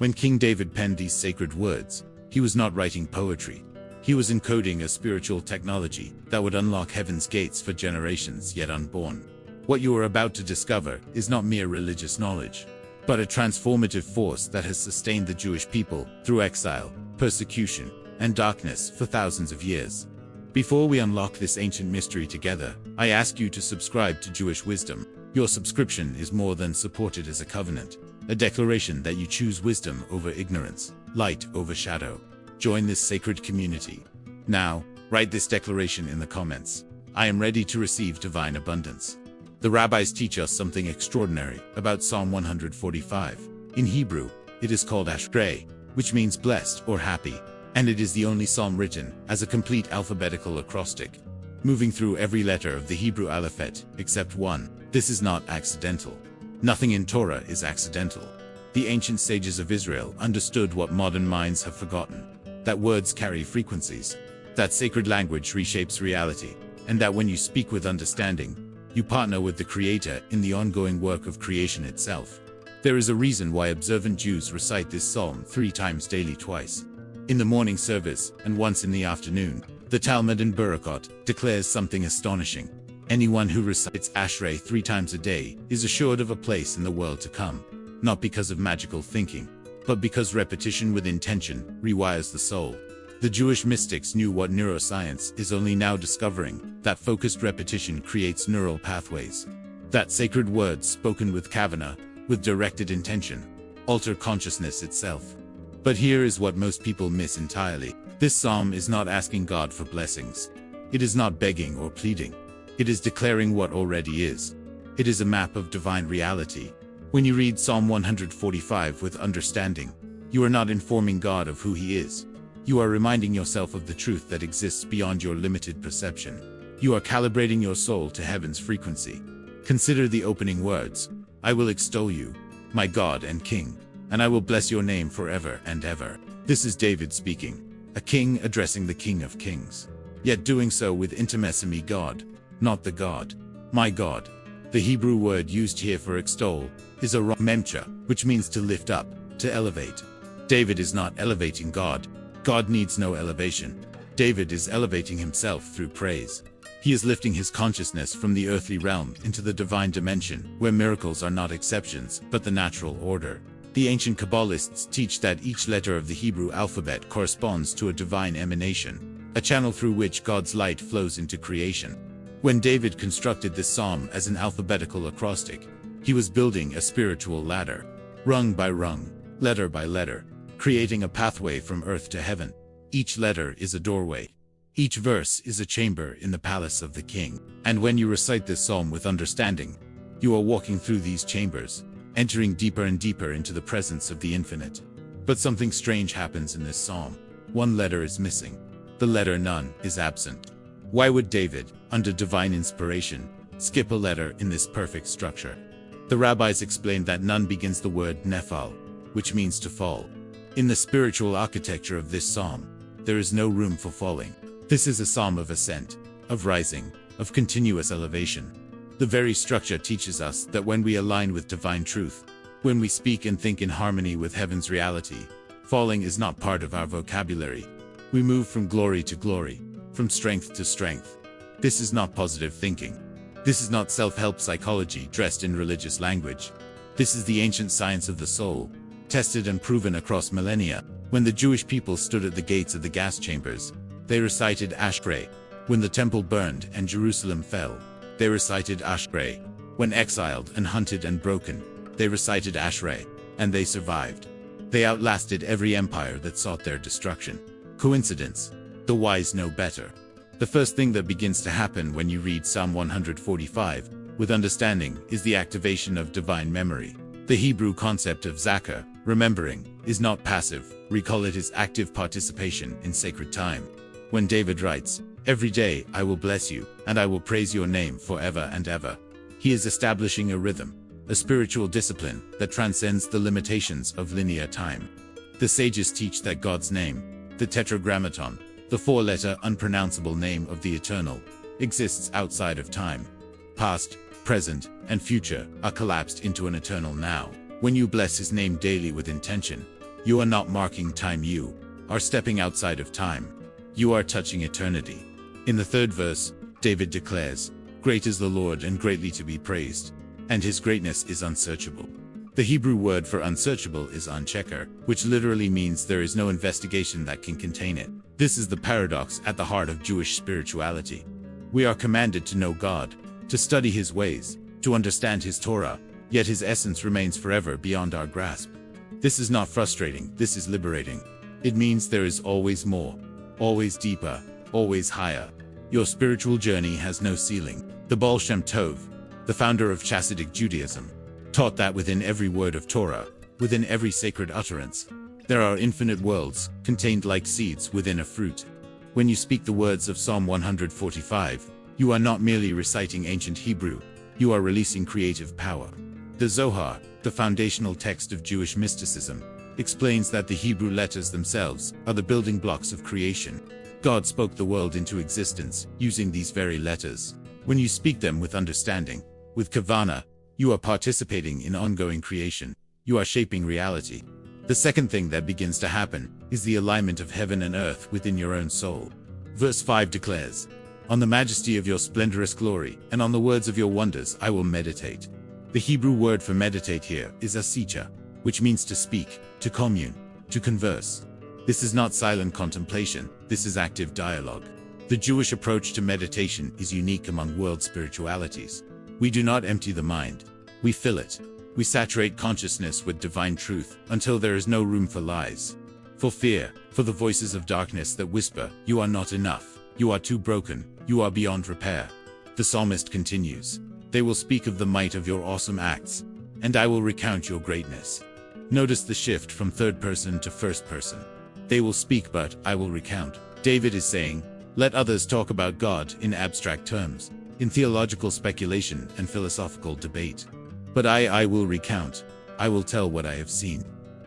When King David penned these sacred words, he was not writing poetry. He was encoding a spiritual technology that would unlock heaven's gates for generations yet unborn. What you are about to discover is not mere religious knowledge, but a transformative force that has sustained the Jewish people through exile, persecution, and darkness for thousands of years. Before we unlock this ancient mystery together, I ask you to subscribe to Jewish Wisdom. Your subscription is more than supported as a covenant, a declaration that you choose wisdom over ignorance, light over shadow. Join this sacred community. Now, write this declaration in the comments. I am ready to receive divine abundance. The rabbis teach us something extraordinary about Psalm 145. In Hebrew, it is called Ashrei, which means blessed or happy, and it is the only psalm written as a complete alphabetical acrostic, moving through every letter of the Hebrew alphabet except one. This is not accidental. Nothing in Torah is accidental. The ancient sages of Israel understood what modern minds have forgotten: that words carry frequencies, that sacred language reshapes reality, and that when you speak with understanding, you partner with the Creator in the ongoing work of creation itself. There is a reason why observant Jews recite this psalm 3 times daily, twice in the morning service and once in the afternoon. The Talmud in Barakot declares something astonishing. Anyone who recites Ashrei 3 times a day is assured of a place in the world to come, not because of magical thinking, but because repetition with intention rewires the soul. The Jewish mystics knew what neuroscience is only now discovering: that focused repetition creates neural pathways. That sacred words spoken with kavana, with directed intention, alter consciousness itself. But here is what most people miss entirely. This psalm is not asking God for blessings. It is not begging or pleading. It is declaring what already is. It is a map of divine reality. When you read Psalm 145 with understanding, you are not informing God of who He is. You are reminding yourself of the truth that exists beyond your limited perception. You are calibrating your soul to heaven's frequency. Consider the opening words: I will extol you, my God and King, and I will bless your name forever and ever. This is David speaking, a king addressing the King of Kings, yet doing so with intimacy. God, not the God, my God. The Hebrew word used here for extol is a memcha, which means to lift up, to elevate. David is not elevating God. God needs no elevation. David is elevating himself through praise. He is lifting his consciousness from the earthly realm into the divine dimension, where miracles are not exceptions, but the natural order. The ancient Kabbalists teach that each letter of the Hebrew alphabet corresponds to a divine emanation, a channel through which God's light flows into creation. When David constructed this psalm as an alphabetical acrostic, he was building a spiritual ladder, rung by rung, letter by letter, creating a pathway from earth to heaven. Each letter is a doorway. Each verse is a chamber in the palace of the king. And when you recite this psalm with understanding, you are walking through these chambers, entering deeper and deeper into the presence of the infinite. But something strange happens in this psalm. One letter is missing. The letter Nun is absent. Why would David, under divine inspiration, skip a letter in this perfect structure? The rabbis explained that Nun begins the word Nephal, which means to fall. In the spiritual architecture of this psalm, there is no room for falling. This is a psalm of ascent, of rising, of continuous elevation. The very structure teaches us that when we align with divine truth, when we speak and think in harmony with heaven's reality, falling is not part of our vocabulary. We move from glory to glory, from strength to strength. This is not positive thinking. This is not self-help psychology dressed in religious language. This is the ancient science of the soul, tested and proven across millennia. When the Jewish people stood at the gates of the gas chambers, they recited Ashrei. When the temple burned and Jerusalem fell, they recited Ashrei. When exiled and hunted and broken, they recited Ashrei, and they survived. They outlasted every empire that sought their destruction. Coincidence? The wise know better. The first thing that begins to happen when you read Psalm 145 with understanding is the activation of divine memory. The Hebrew concept of zakar, remembering, is not passive. Recall it is active participation in sacred time. When David writes, "Every day I will bless you, and I will praise your name forever and ever," he is establishing a rhythm, a spiritual discipline that transcends the limitations of linear time. The sages teach that God's name, the Tetragrammaton, the 4-letter unpronounceable name of the Eternal, exists outside of time. Past, present, and future are collapsed into an eternal now. When you bless His name daily with intention, You are not marking time, you are stepping outside of time. You are touching eternity. In the third verse, David declares, "Great is the Lord and greatly to be praised, and his greatness is unsearchable." The Hebrew word for unsearchable is unchecker, which literally means there is no investigation that can contain it. This is the paradox at the heart of Jewish spirituality. We are commanded to know God, to study his ways, to understand his Torah, yet his essence remains forever beyond our grasp. This is not frustrating, this is liberating. It means there is always more, always deeper, always higher. Your spiritual journey has no ceiling. The Baal Shem Tov, the founder of Chassidic Judaism, taught that within every word of Torah, within every sacred utterance, there are infinite worlds, contained like seeds within a fruit. When you speak the words of Psalm 145, you are not merely reciting ancient Hebrew, you are releasing creative power. The Zohar, the foundational text of Jewish mysticism, explains that the Hebrew letters themselves are the building blocks of creation. God spoke the world into existence using these very letters. When you speak them with understanding, with kavana, you are participating in ongoing creation. You are shaping reality. The second thing that begins to happen is the alignment of heaven and earth within your own soul. Verse 5 declares, "On the majesty of your splendorous glory and on the words of your wonders I will meditate." The Hebrew word for meditate here is asicha, which means to speak, to commune, to converse. This is not silent contemplation, this is active dialogue. The Jewish approach to meditation is unique among world spiritualities. We do not empty the mind, we fill it. We saturate consciousness with divine truth until there is no room for lies, for fear, for the voices of darkness that whisper, "You are not enough, you are too broken, you are beyond repair." The psalmist continues, "They will speak of the might of your awesome acts, and I will recount your greatness." Notice the shift from third person to first person. They will speak, but I will recount. David is saying, let others talk about God in abstract terms, in theological speculation and philosophical debate. But I will recount. I will tell what I have seen.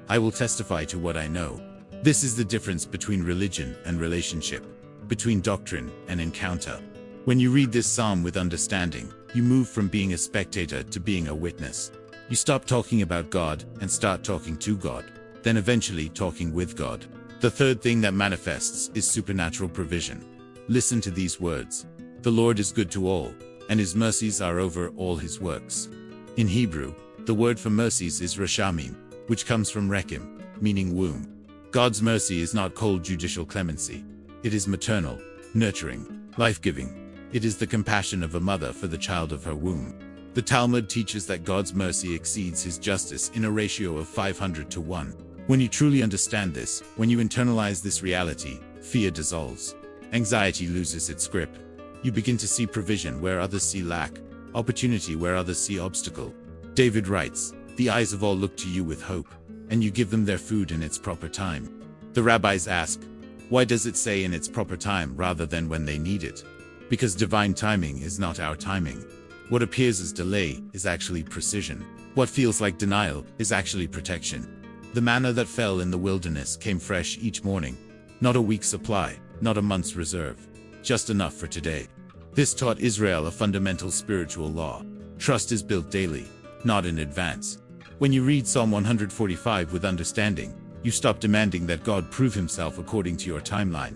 I will testify to what I know. This is the difference between religion and relationship, between doctrine and encounter. When you read this psalm with understanding, you move from being a spectator to being a witness. You stop talking about God and start talking to God, then eventually talking with God. The third thing that manifests is supernatural provision. Listen to these words. The Lord is good to all, and his mercies are over all his works. In Hebrew, the word for mercies is rashamim, which comes from rekim, meaning womb. God's mercy is not cold judicial clemency. It is maternal, nurturing, life-giving. It is the compassion of a mother for the child of her womb. The Talmud teaches that God's mercy exceeds his justice in a ratio of 500 to 1. When you truly understand this, when you internalize this reality, fear dissolves. Anxiety loses its grip. You begin to see provision where others see lack, opportunity where others see obstacle. David writes, "The eyes of all look to you with hope, and you give them their food in its proper time." The rabbis ask, why does it say in its proper time rather than when they need it? Because divine timing is not our timing. What appears as delay is actually precision. What feels like denial is actually protection. The manna that fell in the wilderness came fresh each morning. Not a week's supply, not a month's reserve. Just enough for today. This taught Israel a fundamental spiritual law. Trust is built daily, not in advance. When you read Psalm 145 with understanding, you stop demanding that God prove himself according to your timeline.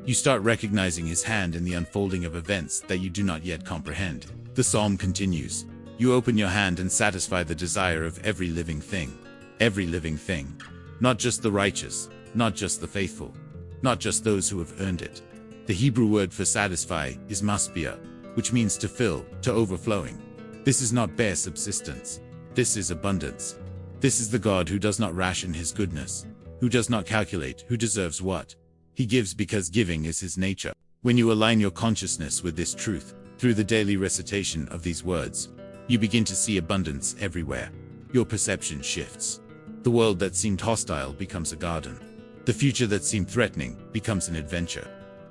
You start recognizing his hand in the unfolding of events that you do not yet comprehend. The psalm continues, "You open your hand and satisfy the desire of every living thing." Every living thing. Not just the righteous, not just the faithful, not just those who have earned it. The Hebrew word for satisfy is maspia, which means to fill, to overflowing. This is not bare subsistence. This is abundance. This is the God who does not ration his goodness, who does not calculate who deserves what. He gives because giving is his nature. When you align your consciousness with this truth, through the daily recitation of these words, you begin to see abundance everywhere. Your perception shifts. The world that seemed hostile becomes a garden. The future that seemed threatening becomes an adventure.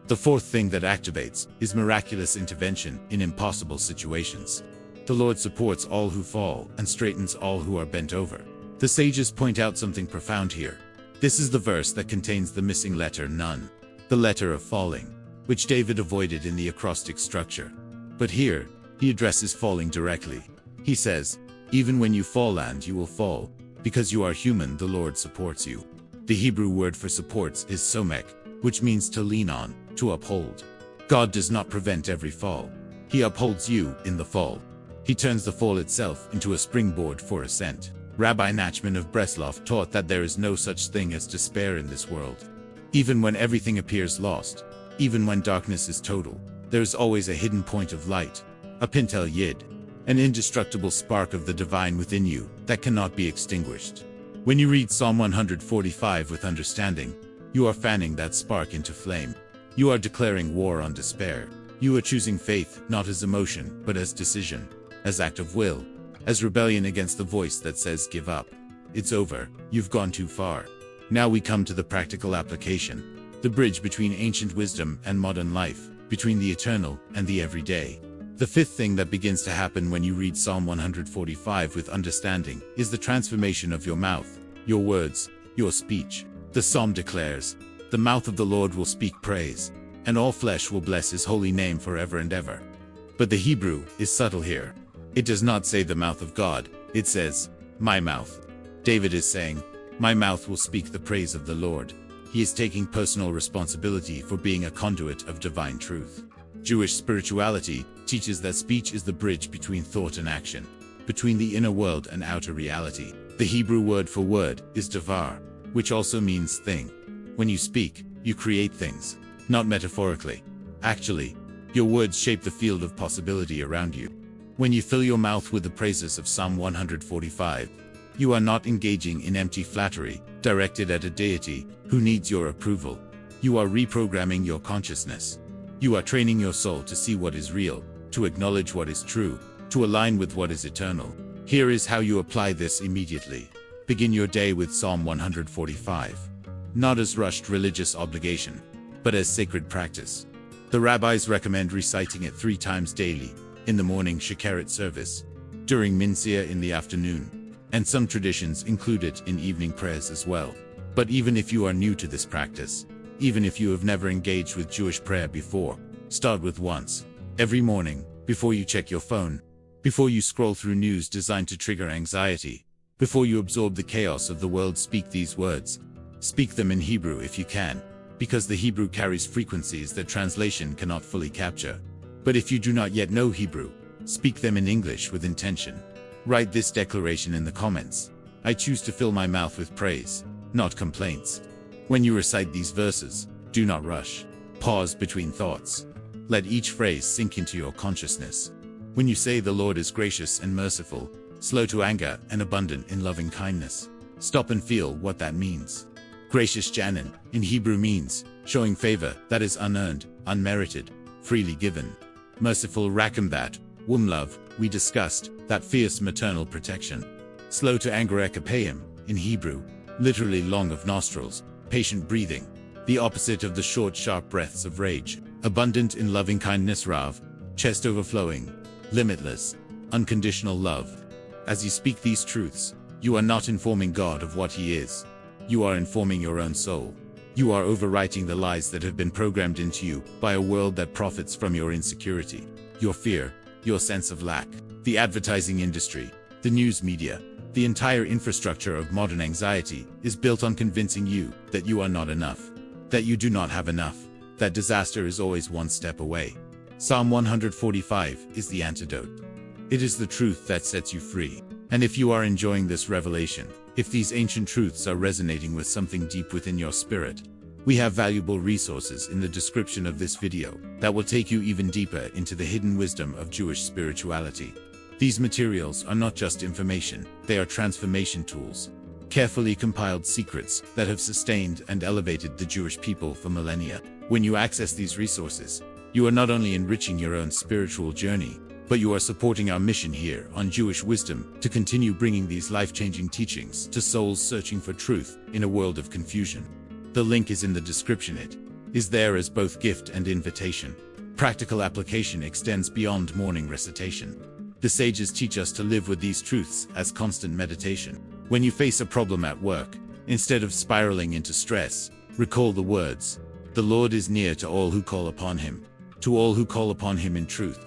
The fourth thing that activates is miraculous intervention in impossible situations. The Lord supports all who fall and straightens all who are bent over. The sages point out something profound here. This is the verse that contains the missing letter nun, the letter of falling, which David avoided in the acrostic structure. But here, he addresses falling directly. He says, "Even when you fall and you will fall, because you are human, the Lord supports you." The Hebrew word for supports is somek, which means to lean on, to uphold. God does not prevent every fall. He upholds you in the fall. He turns the fall itself into a springboard for ascent. Rabbi Nachman of Breslov taught that there is no such thing as despair in this world. Even when everything appears lost, even when darkness is total, there is always a hidden point of light, a pintel yid, an indestructible spark of the divine within you that cannot be extinguished. When you read Psalm 145 with understanding, you are fanning that spark into flame. You are declaring war on despair. You are choosing faith not as emotion but as decision, as act of will, as rebellion against the voice that says give up. It's over, you've gone too far. Now we come to the practical application, the bridge between ancient wisdom and modern life, between the eternal and the everyday. The fifth thing that begins to happen when you read Psalm 145 with understanding is the transformation of your mouth, your words, your speech. The psalm declares, "The mouth of the Lord will speak praise, and all flesh will bless his holy name forever and ever." But the Hebrew is subtle here. It does not say the mouth of God, it says, my mouth. David is saying, my mouth will speak the praise of the Lord. He is taking personal responsibility for being a conduit of divine truth. Jewish spirituality teaches that speech is the bridge between thought and action, between the inner world and outer reality. The Hebrew word for word is davar, which also means thing. When you speak, you create things, not metaphorically. Actually, your words shape the field of possibility around you. When you fill your mouth with the praises of Psalm 145, you are not engaging in empty flattery, directed at a deity who needs your approval. You are reprogramming your consciousness. You are training your soul to see what is real, to acknowledge what is true, to align with what is eternal. Here is how you apply this immediately. Begin your day with Psalm 145. Not as rushed religious obligation, but as sacred practice. The rabbis recommend reciting it 3 times daily, in the morning Shekaret service, during Minsia in the afternoon, and some traditions include it in evening prayers as well. But even if you are new to this practice, even if you have never engaged with Jewish prayer before, start with once. Every morning, before you check your phone, before you scroll through news designed to trigger anxiety, before you absorb the chaos of the world, speak these words. Speak them in Hebrew if you can, because the Hebrew carries frequencies that translation cannot fully capture. But if you do not yet know Hebrew, speak them in English with intention. Write this declaration in the comments. I choose to fill my mouth with praise, not complaints. When you recite these verses, do not rush. Pause between thoughts. Let each phrase sink into your consciousness. When you say the Lord is gracious and merciful, slow to anger and abundant in loving kindness, stop and feel what that means. Gracious Janin in Hebrew means showing favor that is unearned, unmerited, freely given. Merciful Rakim, that womb love we discussed, that fierce maternal protection. Slow to anger Ekapayim in Hebrew, literally long of nostrils, patient breathing, the opposite of the short sharp breaths of rage. Abundant in loving kindness Rav, chest overflowing, limitless, unconditional love. As you speak these truths, you are not informing God of what he is. You are informing your own soul. You are overwriting the lies that have been programmed into you by a world that profits from your insecurity, your fear, your sense of lack. The advertising industry, the news media, the entire infrastructure of modern anxiety is built on convincing you that you are not enough, that you do not have enough, that disaster is always one step away. Psalm 145 is the antidote. It is the truth that sets you free. And if you are enjoying this revelation, if these ancient truths are resonating with something deep within your spirit, we have valuable resources in the description of this video that will take you even deeper into the hidden wisdom of Jewish spirituality. These materials are not just information, they are transformation tools, carefully compiled secrets that have sustained and elevated the Jewish people for millennia. When you access these resources, you are not only enriching your own spiritual journey, but you are supporting our mission here on Jewish Wisdom to continue bringing these life-changing teachings to souls searching for truth in a world of confusion. The link is in the description. It is there as both gift and invitation. Practical application extends beyond morning recitation. The sages teach us to live with these truths as constant meditation. When you face a problem at work, instead of spiraling into stress, recall the words, "The Lord is near to all who call upon him, to all who call upon him in truth."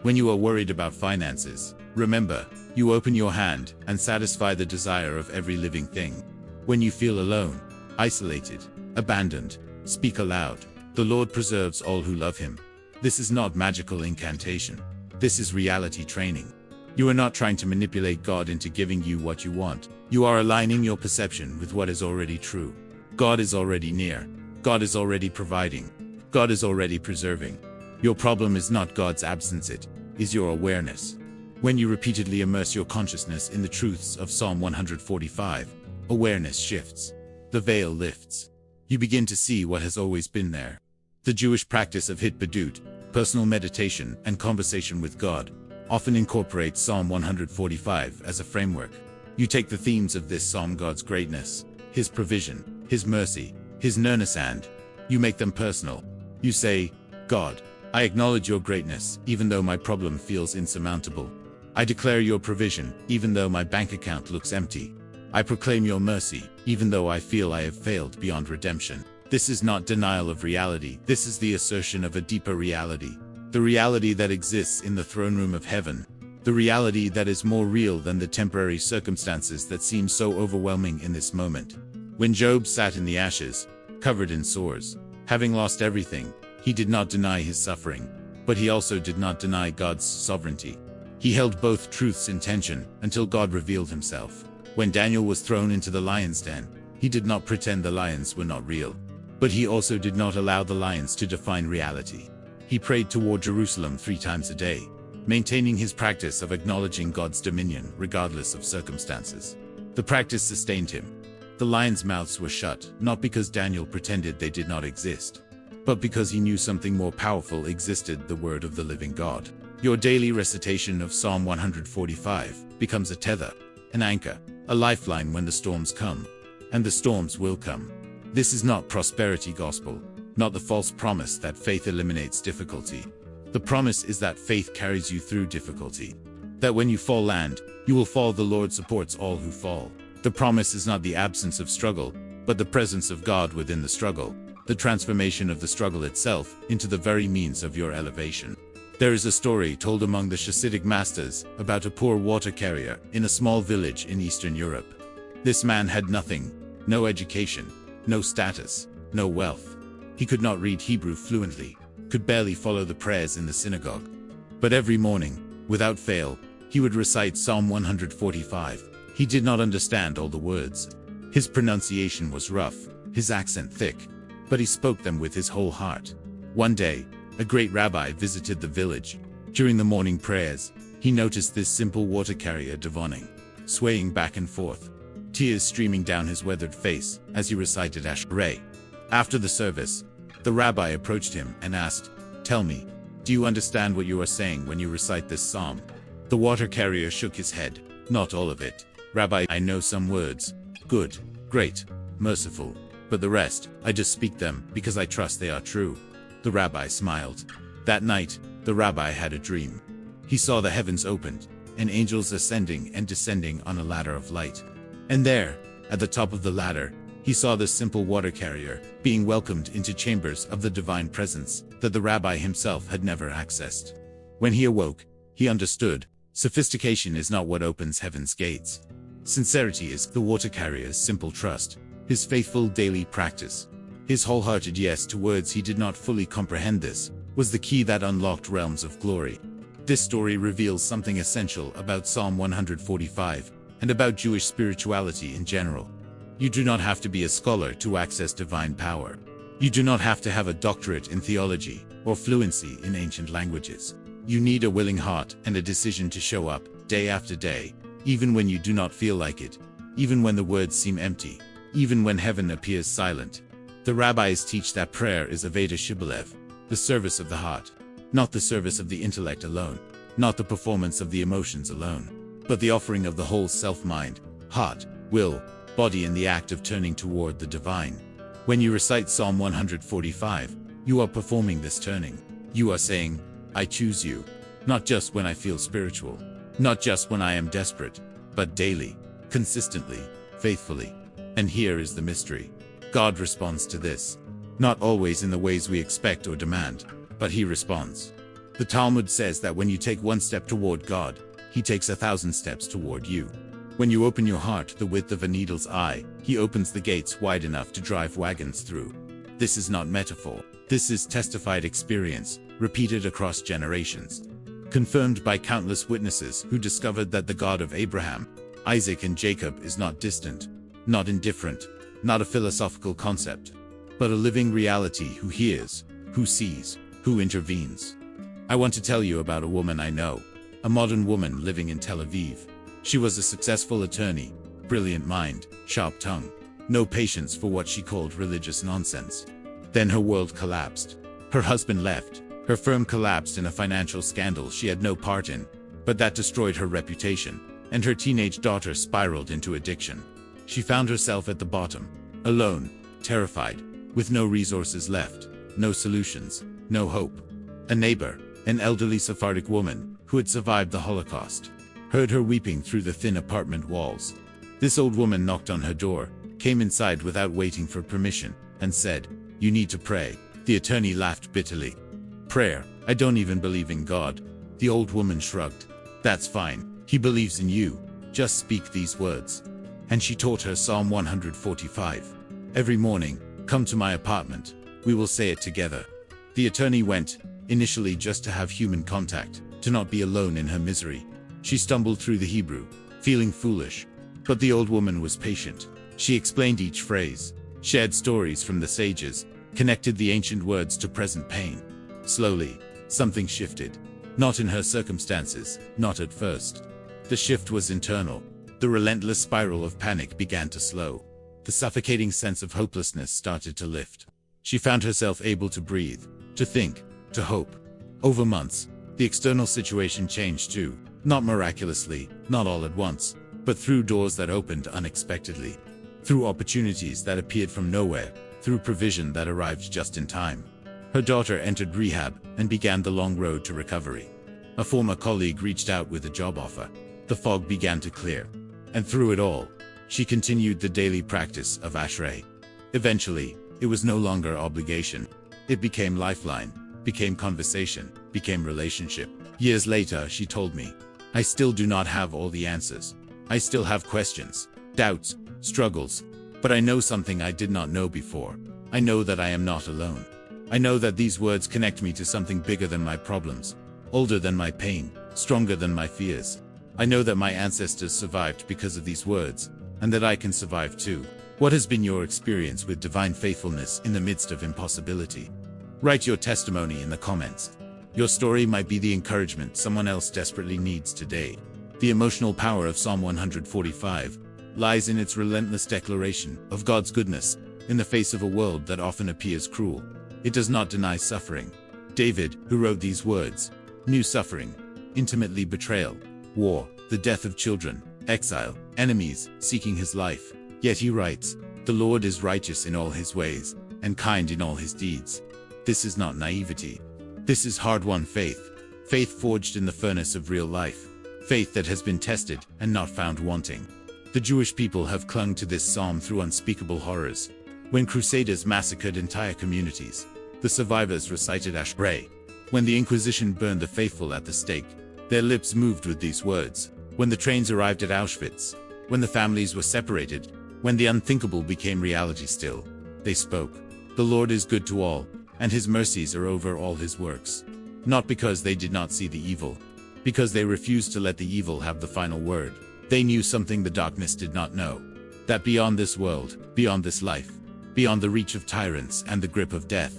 When you are worried about finances, remember, you open your hand and satisfy the desire of every living thing. When you feel alone, isolated, abandoned. Speak aloud. The Lord preserves all who love him. This is not magical incantation. This is reality training. You are not trying to manipulate God into giving you what you want. You are aligning your perception with what is already true. God is already near. God is already providing. God is already preserving. Your problem is not God's absence, it is your awareness. When you repeatedly immerse your consciousness in the truths of Psalm 145, awareness shifts. The veil lifts. You begin to see what has always been there. The Jewish practice of hitbadut, personal meditation and conversation with God, often incorporates Psalm 145 as a framework. You take the themes of this psalm, God's greatness, his provision, his mercy, his nearness, and you make them personal. You say, God, I acknowledge your greatness, even though my problem feels insurmountable. I declare your provision, even though my bank account looks empty. I proclaim your mercy, even though I feel I have failed beyond redemption. This is not denial of reality. This is the assertion of a deeper reality. The reality that exists in the throne room of heaven. The reality that is more real than the temporary circumstances that seem so overwhelming in this moment. When Job sat in the ashes, covered in sores, having lost everything, he did not deny his suffering, but he also did not deny God's sovereignty. He held both truths in tension until God revealed himself. When Daniel was thrown into the lion's den, he did not pretend the lions were not real. But he also did not allow the lions to define reality. He prayed toward Jerusalem 3 times a day, maintaining his practice of acknowledging God's dominion regardless of circumstances. The practice sustained him. The lions' mouths were shut, not because Daniel pretended they did not exist, but because he knew something more powerful existed, the word of the living God. Your daily recitation of Psalm 145 becomes a tether, an anchor, a lifeline when the storms come. And the storms will come. This is not prosperity gospel, not the false promise that faith eliminates difficulty. The promise is that faith carries you through difficulty. That when you fall land, you will fall. The Lord supports all who fall. The promise is not the absence of struggle, but the presence of God within the struggle, the transformation of the struggle itself into the very means of your elevation. There is a story told among the Hasidic masters about a poor water carrier in a small village in Eastern Europe. This man had nothing, no education, no status, no wealth. He could not read Hebrew fluently, could barely follow the prayers in the synagogue. But every morning, without fail, he would recite Psalm 145. He did not understand all the words. His pronunciation was rough, his accent thick, but he spoke them with his whole heart. One day, a great rabbi visited the village. During the morning prayers, he noticed this simple water carrier divaning, swaying back and forth, tears streaming down his weathered face as he recited Ashrei. After the service, the rabbi approached him and asked, "Tell me, do you understand what you are saying when you recite this psalm?" The water carrier shook his head. "Not all of it, Rabbi. I know some words. Good, great, merciful. But the rest, I just speak them because I trust they are true." The rabbi smiled. That night, the rabbi had a dream. He saw the heavens opened, and angels ascending and descending on a ladder of light. And there, at the top of the ladder, he saw the simple water carrier being welcomed into chambers of the divine presence that the rabbi himself had never accessed. When he awoke, he understood, sophistication is not what opens heaven's gates. Sincerity is the water carrier's simple trust, his faithful daily practice. His wholehearted yes to words he did not fully comprehend. This was the key that unlocked realms of glory. This story reveals something essential about Psalm 145 and about Jewish spirituality in general. You do not have to be a scholar to access divine power. You do not have to have a doctorate in theology or fluency in ancient languages. You need a willing heart and a decision to show up day after day, even when you do not feel like it, even when the words seem empty, even when heaven appears silent. The rabbis teach that prayer is Aveda Shibboleth, the service of the heart, not the service of the intellect alone, not the performance of the emotions alone, but the offering of the whole self-mind, heart, will, body in the act of turning toward the divine. When you recite Psalm 145, you are performing this turning. You are saying, I choose you, not just when I feel spiritual, not just when I am desperate, but daily, consistently, faithfully. And here is the mystery. God responds to this. Not always in the ways we expect or demand, but he responds. The Talmud says that when you take one step toward God, he takes 1,000 steps toward you. When you open your heart the width of a needle's eye, he opens the gates wide enough to drive wagons through. This is not metaphor. This is testified experience, repeated across generations. Confirmed by countless witnesses who discovered that the God of Abraham, Isaac and Jacob is not distant, not indifferent, not a philosophical concept, but a living reality who hears, who sees, who intervenes. I want to tell you about a woman I know, a modern woman living in Tel Aviv. She was a successful attorney, brilliant mind, sharp tongue, no patience for what she called religious nonsense. Then her world collapsed. Her husband left. Her firm collapsed in a financial scandal she had no part in, but that destroyed her reputation, and her teenage daughter spiraled into addiction. She found herself at the bottom, alone, terrified, with no resources left, no solutions, no hope. A neighbor, an elderly Sephardic woman, who had survived the Holocaust, heard her weeping through the thin apartment walls. This old woman knocked on her door, came inside without waiting for permission, and said, "You need to pray." The attorney laughed bitterly. "Prayer? I don't even believe in God." The old woman shrugged. "That's fine. He believes in you. Just speak these words." And she taught her Psalm 145. "Every morning, come to my apartment. We will say it together." The attorney went, initially just to have human contact, to not be alone in her misery. She stumbled through the Hebrew, feeling foolish. But the old woman was patient. She explained each phrase, shared stories from the sages, connected the ancient words to present pain. Slowly, something shifted. Not in her circumstances, not at first. The shift was internal. The relentless spiral of panic began to slow. The suffocating sense of hopelessness started to lift. She found herself able to breathe, to think, to hope. Over months, the external situation changed too, not miraculously, not all at once, but through doors that opened unexpectedly, through opportunities that appeared from nowhere, through provision that arrived just in time. Her daughter entered rehab and began the long road to recovery. A former colleague reached out with a job offer. The fog began to clear. And through it all, she continued the daily practice of Ashrei. Eventually, it was no longer obligation. It became lifeline, became conversation, became relationship. Years later, she told me, "I still do not have all the answers. I still have questions, doubts, struggles, but I know something I did not know before. I know that I am not alone. I know that these words connect me to something bigger than my problems, older than my pain, stronger than my fears. I know that my ancestors survived because of these words, and that I can survive too." What has been your experience with divine faithfulness in the midst of impossibility? Write your testimony in the comments. Your story might be the encouragement someone else desperately needs today. The emotional power of Psalm 145 lies in its relentless declaration of God's goodness in the face of a world that often appears cruel. It does not deny suffering. David, who wrote these words, knew suffering, intimately betrayal, war, the death of children, exile, enemies seeking his life. Yet he writes, "The Lord is righteous in all his ways, and kind in all his deeds." This is not naivety. This is hard-won faith. Faith forged in the furnace of real life. Faith that has been tested and not found wanting. The Jewish people have clung to this psalm through unspeakable horrors. When crusaders massacred entire communities, the survivors recited Ashrei. When the Inquisition burned the faithful at the stake, their lips moved with these words. When the trains arrived at Auschwitz, when the families were separated, when the unthinkable became reality still, they spoke, "The Lord is good to all, and his mercies are over all his works." Not because they did not see the evil, because they refused to let the evil have the final word. They knew something the darkness did not know. That beyond this world, beyond this life, beyond the reach of tyrants and the grip of death,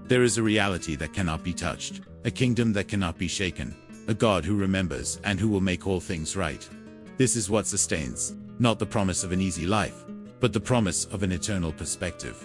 there is a reality that cannot be touched, a kingdom that cannot be shaken, a God who remembers and who will make all things right. This is what sustains, not the promise of an easy life, but the promise of an eternal perspective.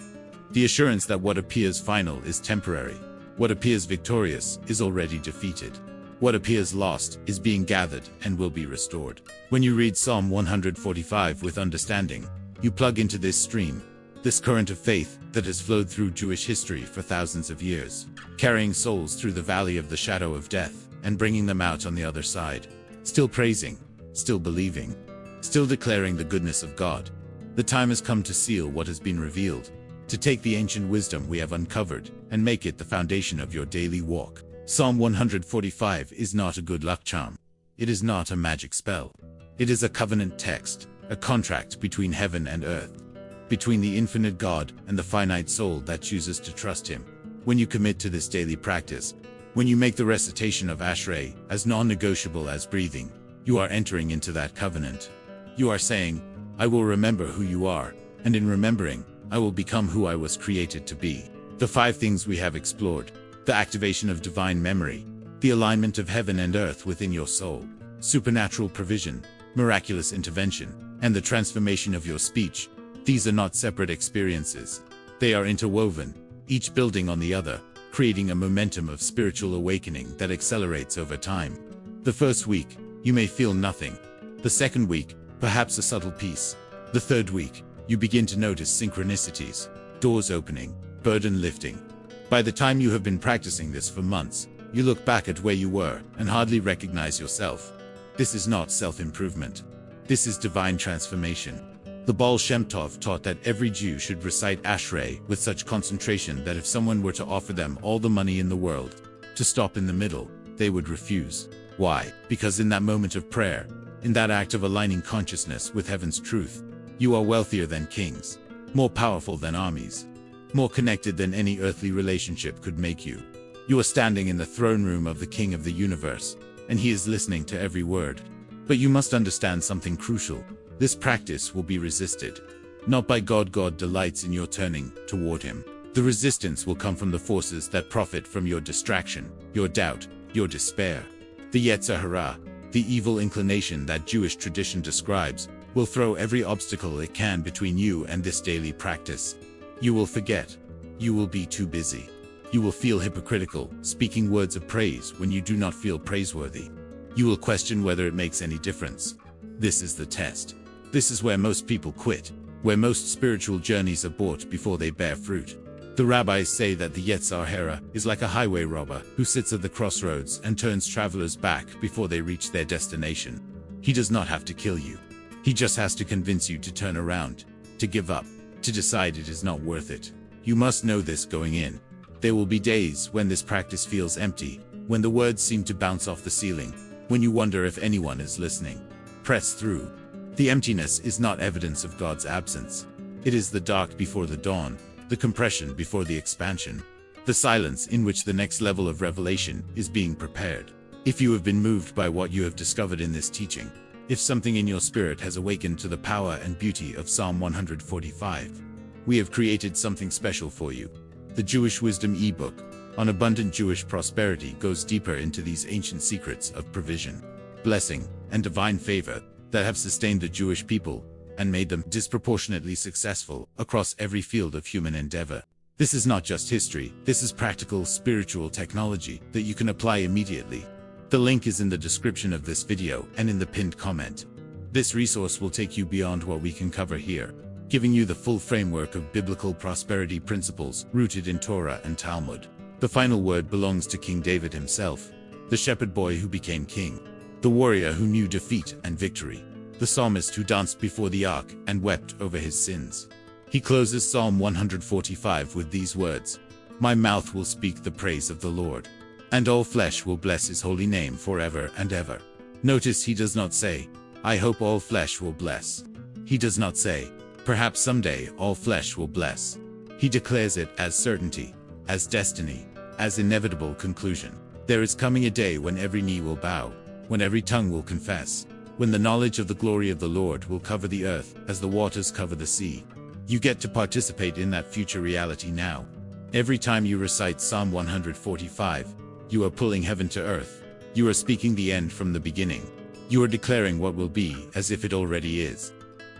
The assurance that what appears final is temporary, what appears victorious is already defeated, what appears lost is being gathered and will be restored. When you read Psalm 145 with understanding, you plug into this stream, this current of faith that has flowed through Jewish history for thousands of years, carrying souls through the valley of the shadow of death and bringing them out on the other side, still praising, still believing, still declaring the goodness of God. The time has come to seal what has been revealed, to take the ancient wisdom we have uncovered and make it the foundation of your daily walk. Psalm 145 is not a good luck charm. It is not a magic spell. It is a covenant text, a contract between heaven and earth, between the infinite God and the finite soul that chooses to trust him. When you commit to this daily practice, when you make the recitation of Ashrei as non-negotiable as breathing, you are entering into that covenant. You are saying, I will remember who you are, and in remembering, I will become who I was created to be. The 5 things we have explored: the activation of divine memory, the alignment of heaven and earth within your soul, supernatural provision, miraculous intervention, and the transformation of your speech. These are not separate experiences. They are interwoven, each building on the other, creating a momentum of spiritual awakening that accelerates over time. The first week, you may feel nothing. The second week, perhaps a subtle peace. The third week, you begin to notice synchronicities, doors opening, burden lifting. By the time you have been practicing this for months, you look back at where you were and hardly recognize yourself. This is not self-improvement. This is divine transformation. The Baal Shem Tov taught that every Jew should recite Ashrei with such concentration that if someone were to offer them all the money in the world, to stop in the middle, they would refuse. Why? Because in that moment of prayer, in that act of aligning consciousness with heaven's truth, you are wealthier than kings, more powerful than armies, more connected than any earthly relationship could make you. You are standing in the throne room of the King of the universe, and he is listening to every word. But you must understand something crucial. This practice will be resisted. Not by God. God delights in your turning toward him. The resistance will come from the forces that profit from your distraction, your doubt, your despair. The Yetzer Hara, the evil inclination that Jewish tradition describes, will throw every obstacle it can between you and this daily practice. You will forget. You will be too busy. You will feel hypocritical, speaking words of praise when you do not feel praiseworthy. You will question whether it makes any difference. This is the test. This is where most people quit, where most spiritual journeys abort before they bear fruit. The rabbis say that the Yetzer Hara is like a highway robber who sits at the crossroads and turns travelers back before they reach their destination. He does not have to kill you. He just has to convince you to turn around, to give up, to decide it is not worth it. You must know this going in. There will be days when this practice feels empty, when the words seem to bounce off the ceiling, when you wonder if anyone is listening. Press through. The emptiness is not evidence of God's absence. It is the dark before the dawn, the compression before the expansion, the silence in which the next level of revelation is being prepared. If you have been moved by what you have discovered in this teaching, if something in your spirit has awakened to the power and beauty of Psalm 145, we have created something special for you. The Jewish Wisdom ebook on abundant Jewish prosperity goes deeper into these ancient secrets of provision, blessing, and divine favor that have sustained the Jewish people and made them disproportionately successful across every field of human endeavor. This is not just history, this is practical spiritual technology that you can apply immediately. The link is in the description of this video and in the pinned comment. This resource will take you beyond what we can cover here, giving you the full framework of biblical prosperity principles rooted in Torah and Talmud. The final word belongs to King David himself, the shepherd boy who became king, the warrior who knew defeat and victory, the psalmist who danced before the ark and wept over his sins. He closes Psalm 145 with these words, "My mouth will speak the praise of the Lord, and all flesh will bless his holy name forever and ever." Notice he does not say, "I hope all flesh will bless." He does not say, "Perhaps someday all flesh will bless." He declares it as certainty, as destiny, as inevitable conclusion. There is coming a day when every knee will bow, when every tongue will confess, when the knowledge of the glory of the Lord will cover the earth as the waters cover the sea. You get to participate in that future reality now. Every time you recite Psalm 145, you are pulling heaven to earth. You are speaking the end from the beginning. You are declaring what will be as if it already is.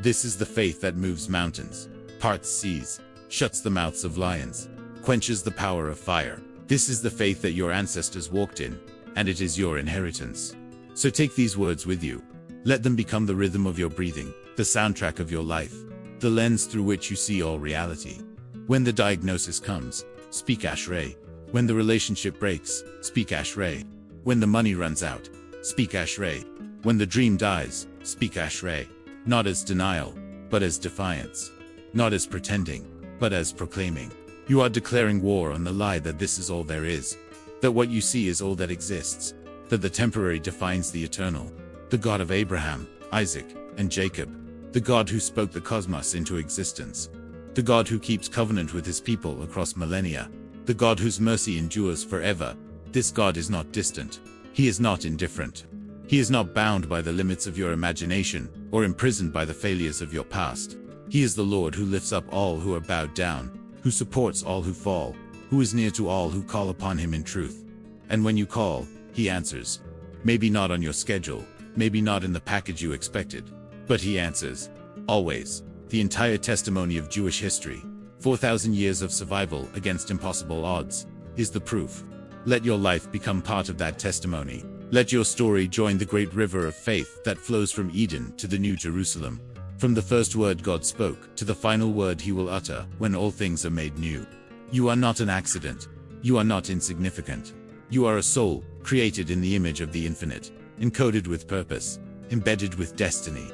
This is the faith that moves mountains, parts seas, shuts the mouths of lions, quenches the power of fire. This is the faith that your ancestors walked in, and it is your inheritance. So take these words with you. Let them become the rhythm of your breathing, the soundtrack of your life, the lens through which you see all reality. When the diagnosis comes, speak Ashrei. When the relationship breaks, speak Ashrei. When the money runs out, speak Ashrei. When the dream dies, speak Ashrei. Not as denial, but as defiance. Not as pretending, but as proclaiming. You are declaring war on the lie that this is all there is, that what you see is all that exists, that the temporary defines the eternal. The God of Abraham, Isaac, and Jacob, the God who spoke the cosmos into existence, the God who keeps covenant with his people across millennia, the God whose mercy endures forever. This God is not distant. He is not indifferent. He is not bound by the limits of your imagination or imprisoned by the failures of your past. He is the Lord who lifts up all who are bowed down, who supports all who fall, who is near to all who call upon him in truth. And when you call, he answers. Maybe not on your schedule, maybe not in the package you expected, but he answers. Always. The entire testimony of Jewish history, 4,000 years of survival against impossible odds, is the proof. Let your life become part of that testimony. Let your story join the great river of faith that flows from Eden to the New Jerusalem, from the first word God spoke to the final word he will utter when all things are made new. You are not an accident. You are not insignificant. You are a soul, created in the image of the infinite, encoded with purpose, embedded with destiny,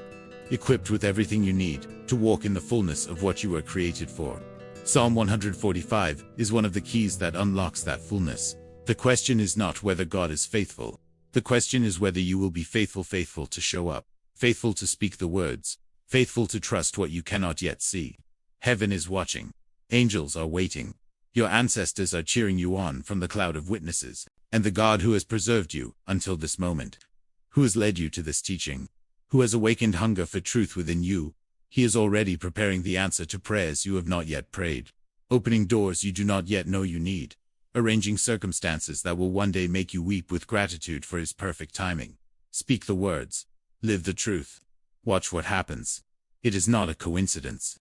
equipped with everything you need to walk in the fullness of what you were created for. Psalm 145 is one of the keys that unlocks that fullness. The question is not whether God is faithful. The question is whether you will be faithful to show up, faithful to speak the words, faithful to trust what you cannot yet see. Heaven is watching. Angels are waiting. Your ancestors are cheering you on from the cloud of witnesses, and the God who has preserved you until this moment, who has led you to this teaching, who has awakened hunger for truth within you, he is already preparing the answer to prayers you have not yet prayed, opening doors you do not yet know you need, arranging circumstances that will one day make you weep with gratitude for his perfect timing. Speak the words. Live the truth. Watch what happens. It is not a coincidence.